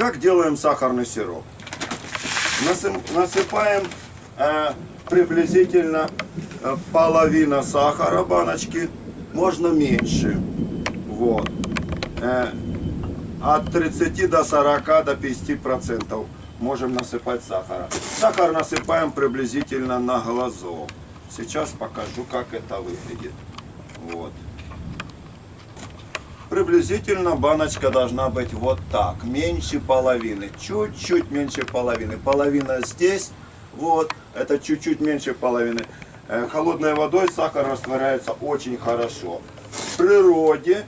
Как делаем сахарный сироп? Насыпаем приблизительно половина сахара баночки, можно меньше. Вот. От 30 до 40 до 50% можем насыпать сахара. Сахар насыпаем приблизительно на глазок. Сейчас покажу, как это выглядит. Вот. Приблизительно баночка должна быть вот так, меньше половины, чуть-чуть меньше половины. Половина здесь, вот, это чуть-чуть меньше половины. Холодной водой сахар растворяется очень хорошо. В природе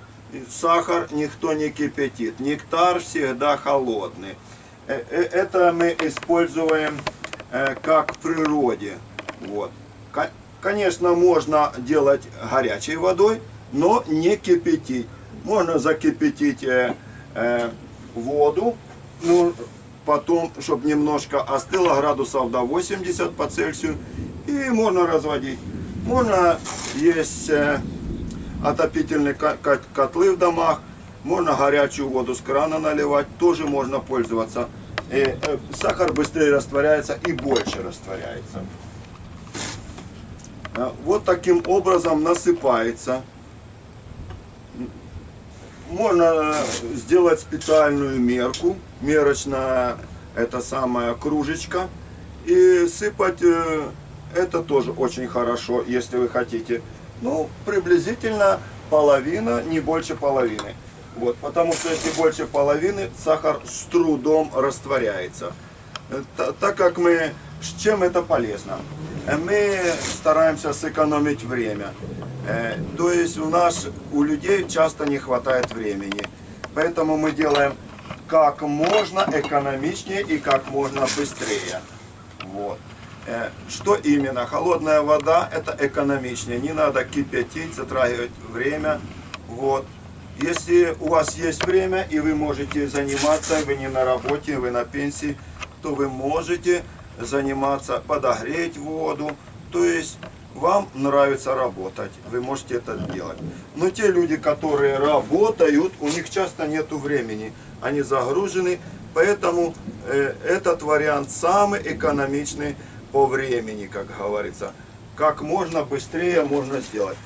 сахар никто не кипятит, нектар всегда холодный. Это мы используем как в природе. Вот. Конечно, можно делать горячей водой, но не кипятить. Можно закипятить воду, ну, потом, чтобы немножко остыло, градусов до 80 по Цельсию, и можно разводить. Можно есть отопительные котлы в домах, можно горячую воду с крана наливать, тоже можно пользоваться. Сахар быстрее растворяется и больше растворяется. Вот таким образом насыпается. Можно сделать специальную мерку, мерочная это самая кружечка, и сыпать это тоже очень хорошо, если вы хотите. Ну, приблизительно половина, не больше половины. Вот, потому что если больше половины, сахар с трудом растворяется. Так как мы, с чем это полезно? Мы стараемся сэкономить время. То есть у людей часто не хватает времени. Поэтому мы делаем как можно экономичнее и как можно быстрее. Вот. Что именно? Холодная вода это экономичнее. Не надо кипятить, затрагивать время. Вот. Если у вас есть время и вы можете заниматься, вы не на работе, вы на пенсии, то вы можете заниматься, подогреть воду. То есть вам нравится работать, вы можете это делать. Но те люди, которые работают, у них часто нет времени, они загружены, поэтому этот вариант самый экономичный по времени, как говорится. Как можно быстрее можно сделать.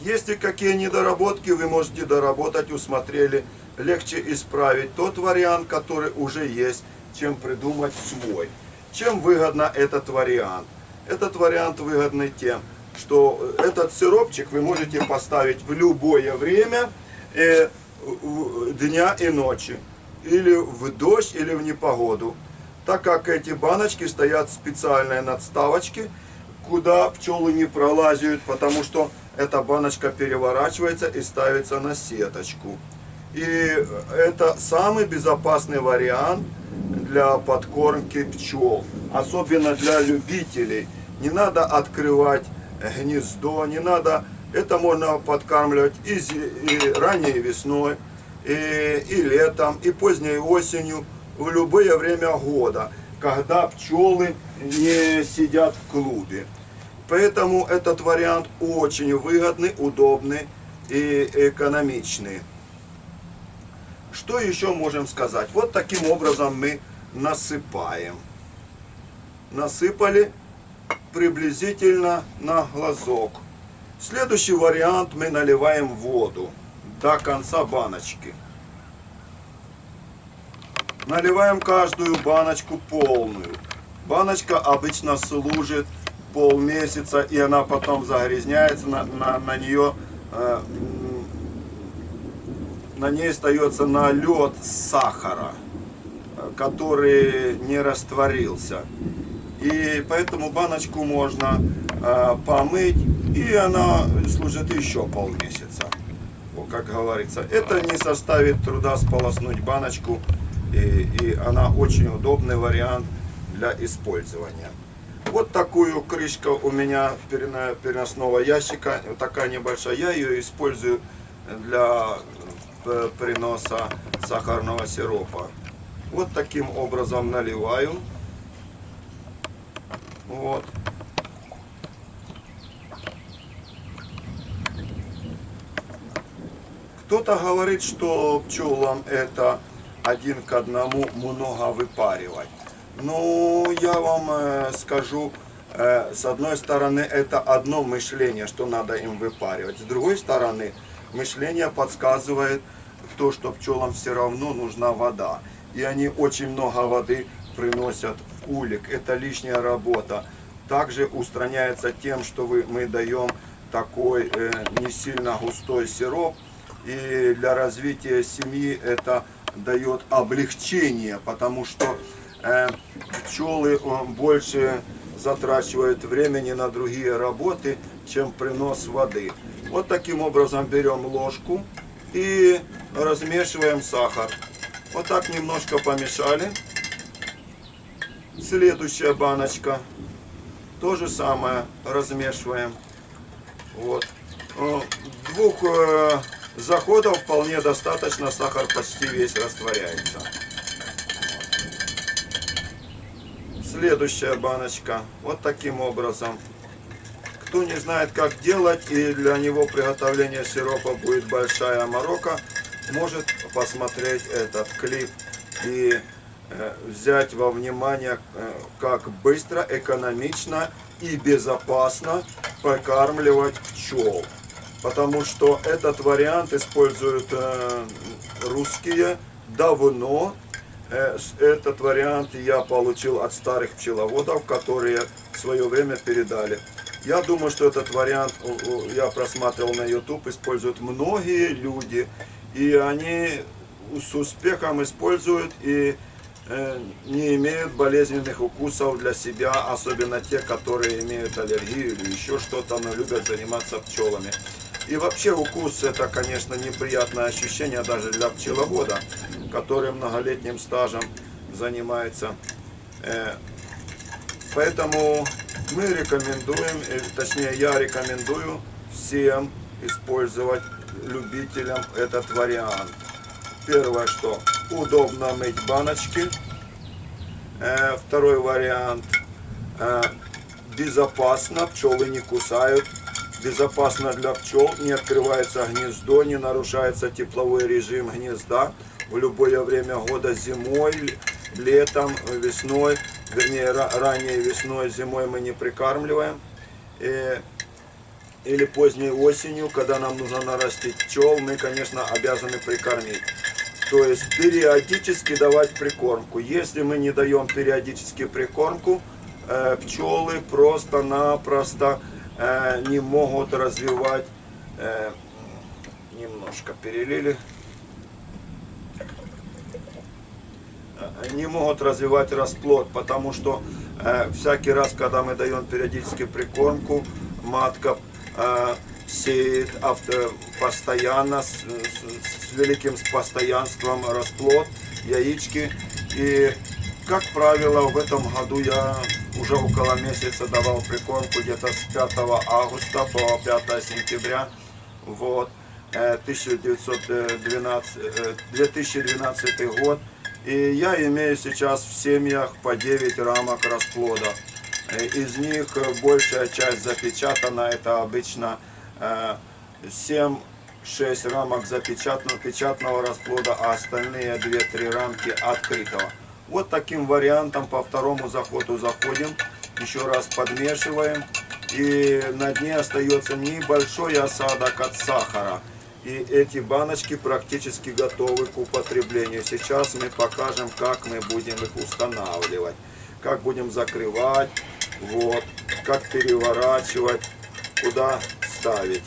Если какие недоработки, вы можете доработать, усмотрели, легче исправить тот вариант, который уже есть, чем придумать свой. Чем выгодно этот вариант? Этот вариант выгодный тем, что этот сиропчик вы можете поставить в любое время дня и ночи. Или в дождь, или в непогоду. Так как эти баночки стоят в специальной надставочке, куда пчелы не пролазят, потому что эта баночка переворачивается и ставится на сеточку. И это самый безопасный вариант для подкормки пчел. Особенно для любителей. Не надо открывать гнездо, не надо. Это можно подкармливать и ранней весной, и летом, и поздней осенью, в любое время года, когда пчелы не сидят в клубе. Поэтому этот вариант очень выгодный, удобный и экономичный. Что еще можем сказать? Вот таким образом мы насыпаем. Насыпали приблизительно на глазок. Следующий вариант, мы наливаем воду до конца баночки. Наливаем каждую баночку полную. Баночка обычно служит полмесяца, и она потом загрязняется, на ней остается налет сахара, который не растворился. И поэтому баночку можно помыть, и она служит еще полмесяца. Вот, как говорится, это не составит труда сполоснуть баночку, и она очень удобный вариант для использования. Вот такую крышку у меня переносного ящика, вот такая небольшая, я ее использую для приноса сахарного сиропа. Вот таким образом наливаю. Вот. Кто-то говорит, что пчелам это один к одному много выпаривать. Ну, я вам скажу, с одной стороны, это одно мышление, что надо им выпаривать. С другой стороны, мышление подсказывает то, что пчелам все равно нужна вода. И они очень много воды приносят в улик. Это лишняя работа. Также устраняется тем, что мы даем такой не сильно густой сироп. И для развития семьи это дает облегчение, потому что пчелы больше затрачивают времени на другие работы, чем принос воды. Вот таким образом берем ложку и размешиваем сахар. Вот так немножко помешали. Следующая баночка. То же самое размешиваем. Вот. Двух заходов вполне достаточно, сахар почти весь растворяется. Следующая баночка. Вот таким образом. Кто не знает, как делать, и для него приготовление сиропа будет большая морока, может посмотреть этот клип и взять во внимание, как быстро, экономично и безопасно прокармливать пчел. Потому что этот вариант используют русские давно. Этот вариант я получил от старых пчеловодов, которые в свое время передали. Я думаю, что этот вариант, я просматривал на YouTube, используют многие люди. И они с успехом используют и не имеют болезненных укусов для себя, особенно те, которые имеют аллергию или еще что-то, но любят заниматься пчелами. И вообще укус — это, конечно, неприятное ощущение даже для пчеловода, который многолетним стажем занимается. Поэтому мы рекомендуем, точнее я рекомендую всем использовать, любителям, этот вариант. Первое, что удобно мыть баночки. Второй вариант, безопасно, пчелы не кусают. Безопасно для пчел, не открывается гнездо, не нарушается тепловой режим гнезда в любое время года, зимой, летом, весной, вернее ранней весной, зимой мы не прикармливаем. Или поздней осенью, когда нам нужно нарастить пчел, мы, конечно, обязаны прикормить. То есть периодически давать прикормку. Если мы не даем периодически прикормку, пчелы просто-напросто не могут развивать, немножко перелили, не могут развивать расплод, потому что всякий раз, когда мы даем периодически прикормку, матка сеет постоянно, с великим постоянством расплод, яички. И, как правило, в этом году я уже около месяца давал прикормку, где-то с 5 августа по 5 сентября, вот, 2012 год. И я имею сейчас в семьях по 9 рамок расплода. Из них большая часть запечатана, это обычно 7-6 рамок печатного расплода, а остальные 2-3 рамки открытого. Вот таким вариантом по второму заходу заходим, еще раз подмешиваем, и на дне остается небольшой осадок от сахара. И эти баночки практически готовы к употреблению. Сейчас мы покажем, как мы будем их устанавливать, как будем закрывать, вот, как переворачивать, куда ставить.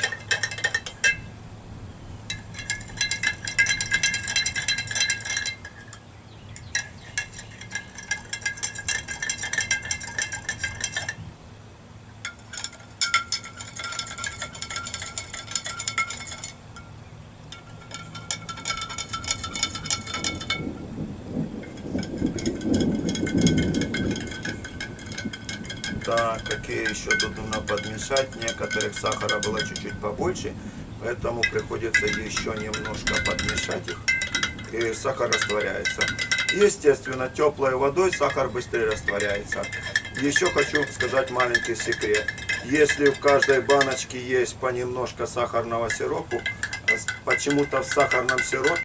Так, какие еще тут нужно подмешать? Некоторых сахара было чуть-чуть побольше, поэтому приходится еще немножко подмешать их, и сахар растворяется. Естественно, теплой водой сахар быстрее растворяется. Еще хочу сказать маленький секрет. Если в каждой баночке есть понемножко сахарного сиропа, почему-то в сахарном сиропе